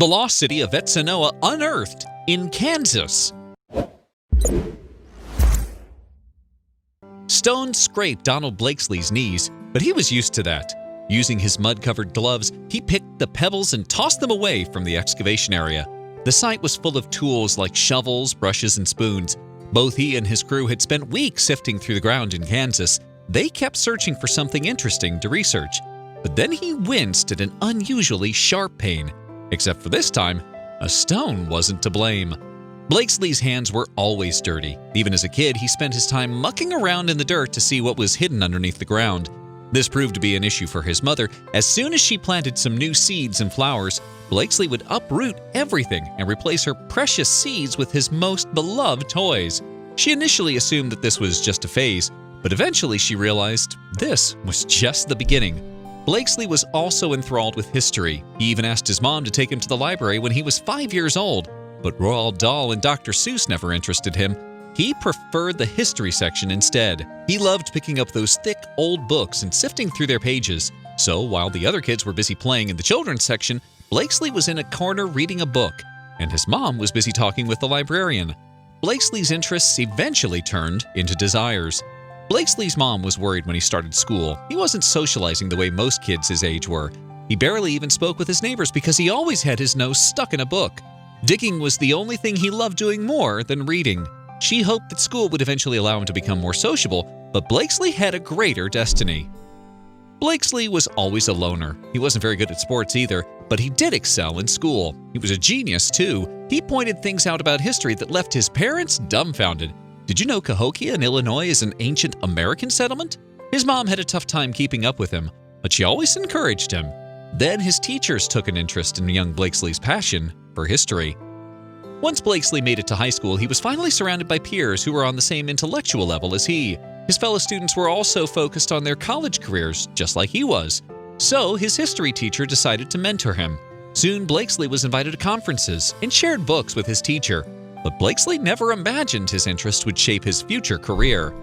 The lost city of Etzanoa Unearthed in Kansas. Stones scraped Donald Blakesley's knees, but he was used to that. Using his mud-covered gloves, he picked the pebbles and tossed them away from the excavation area. The site was full of tools like shovels, brushes, and spoons. Both he and his crew had spent weeks sifting through the ground in Kansas. They kept searching for something interesting to research. But then he winced at an unusually sharp pain. Except for this time, a stone wasn't to blame. Blakesley's hands were always dirty. Even as a kid, he spent his time mucking around in the dirt to see what was hidden underneath the ground. This proved to be an issue for his mother. As soon as she planted some new seeds and flowers, Blakesley would uproot everything and replace her precious seeds with his most beloved toys. She initially assumed that this was just a phase, but eventually she realized this was just the beginning. Blakesley was also enthralled with history. He even asked his mom to take him to the library when he was 5 years old. But Roald Dahl and Dr. Seuss never interested him. He preferred the history section instead. He loved picking up those thick, old books and sifting through their pages. So while the other kids were busy playing in the children's section, Blakesley was in a corner reading a book, and his mom was busy talking with the librarian. Blakesley's interests eventually turned into desires. Blakesley's mom was worried when he started school. He wasn't socializing the way most kids his age were. He barely even spoke with his neighbors because he always had his nose stuck in a book. Digging was the only thing he loved doing more than reading. She hoped that school would eventually allow him to become more sociable, but Blakesley had a greater destiny. Blakesley was always a loner. He wasn't very good at sports either, but he did excel in school. He was a genius, too. He pointed things out about history that left his parents dumbfounded. Did you know Cahokia in Illinois is an ancient American settlement? His mom had a tough time keeping up with him, but she always encouraged him. Then his teachers took an interest in young Blakesley's passion for history. Once Blakesley made it to high school, he was finally surrounded by peers who were on the same intellectual level as he. His fellow students were also focused on their college careers, just like he was. So his history teacher decided to mentor him. Soon, Blakesley was invited to conferences and shared books with his teacher. But Blakesley never imagined his interest would shape his future career.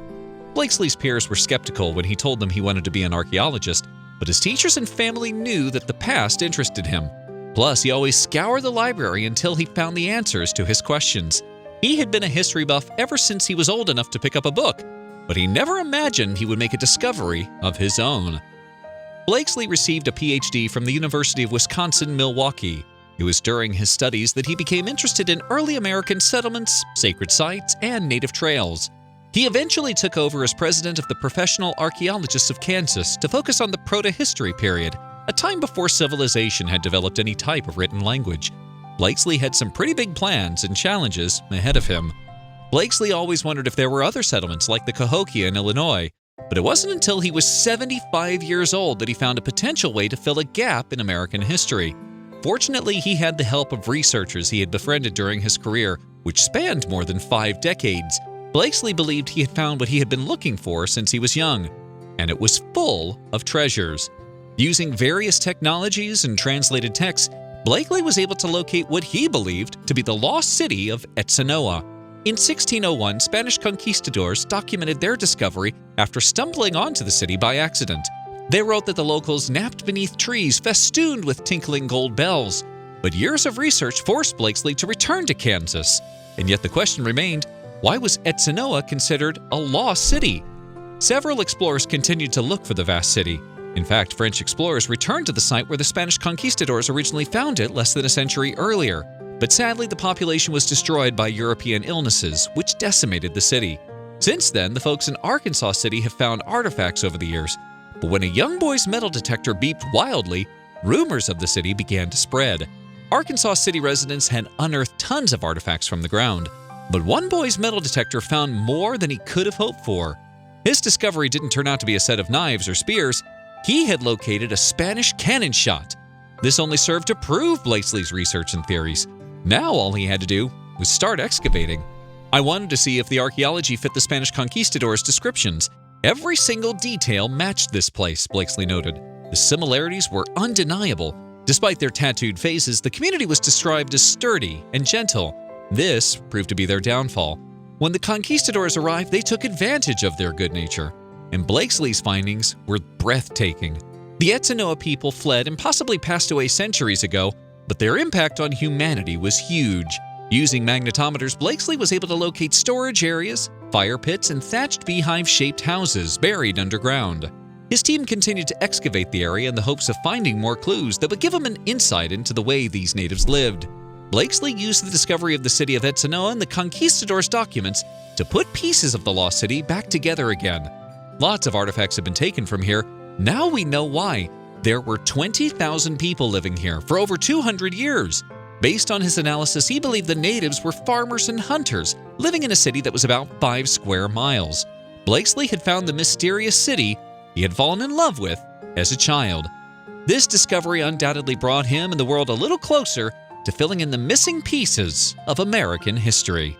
Blakesley's peers were skeptical when he told them he wanted to be an archaeologist, but his teachers and family knew that the past interested him. Plus, he always scoured the library until he found the answers to his questions. He had been a history buff ever since he was old enough to pick up a book, but he never imagined he would make a discovery of his own. Blakesley received a PhD from the University of Wisconsin-Milwaukee. It was during his studies that he became interested in early American settlements, sacred sites, and native trails. He eventually took over as president of the Professional Archaeologists of Kansas to focus on the Proto-History period, a time before civilization had developed any type of written language. Blakesley had some pretty big plans and challenges ahead of him. Blakesley always wondered if there were other settlements like the Cahokia in Illinois, but it wasn't until he was 75 years old that he found a potential way to fill a gap in American history. Fortunately, he had the help of researchers he had befriended during his career, which spanned more than 5 decades. Blakesley believed he had found what he had been looking for since he was young, and it was full of treasures. Using various technologies and translated texts, Blakesley was able to locate what he believed to be the lost city of Etzanoa. In 1601, Spanish conquistadors documented their discovery after stumbling onto the city by accident. They wrote that the locals napped beneath trees festooned with tinkling gold bells. But years of research forced Blakesley to return to Kansas. And yet the question remained, why was Etzanoa considered a lost city? Several explorers continued to look for the vast city. In fact, French explorers returned to the site where the Spanish conquistadors originally found it less than a century earlier. But sadly, the population was destroyed by European illnesses, which decimated the city. Since then, the folks in Arkansas City have found artifacts over the years. But when a young boy's metal detector beeped wildly, rumors of the city began to spread. Arkansas City residents had unearthed tons of artifacts from the ground. But one boy's metal detector found more than he could have hoped for. His discovery didn't turn out to be a set of knives or spears. He had located a Spanish cannon shot. This only served to prove Blakesley's research and theories. Now all he had to do was start excavating. I wanted to see if the archaeology fit the Spanish conquistadors' descriptions. Every single detail matched this place, Blakesley noted. The similarities were undeniable. Despite their tattooed faces, the community was described as sturdy and gentle. This proved to be their downfall. When the conquistadors arrived, they took advantage of their good nature. And Blakesley's findings were breathtaking. The Etzanoa people fled and possibly passed away centuries ago, but their impact on humanity was huge. Using magnetometers, Blakesley was able to locate storage areas, fire pits, and thatched beehive-shaped houses buried underground. His team continued to excavate the area in the hopes of finding more clues that would give him an insight into the way these natives lived. Blakesley used the discovery of the city of Etzanoa and the conquistadors' documents to put pieces of the lost city back together again. Lots of artifacts have been taken from here. Now we know why. There were 20,000 people living here for over 200 years. Based on his analysis, he believed the natives were farmers and hunters living in a city that was about 5 square miles. Blakesley had found the mysterious city he had fallen in love with as a child. This discovery undoubtedly brought him and the world a little closer to filling in the missing pieces of American history.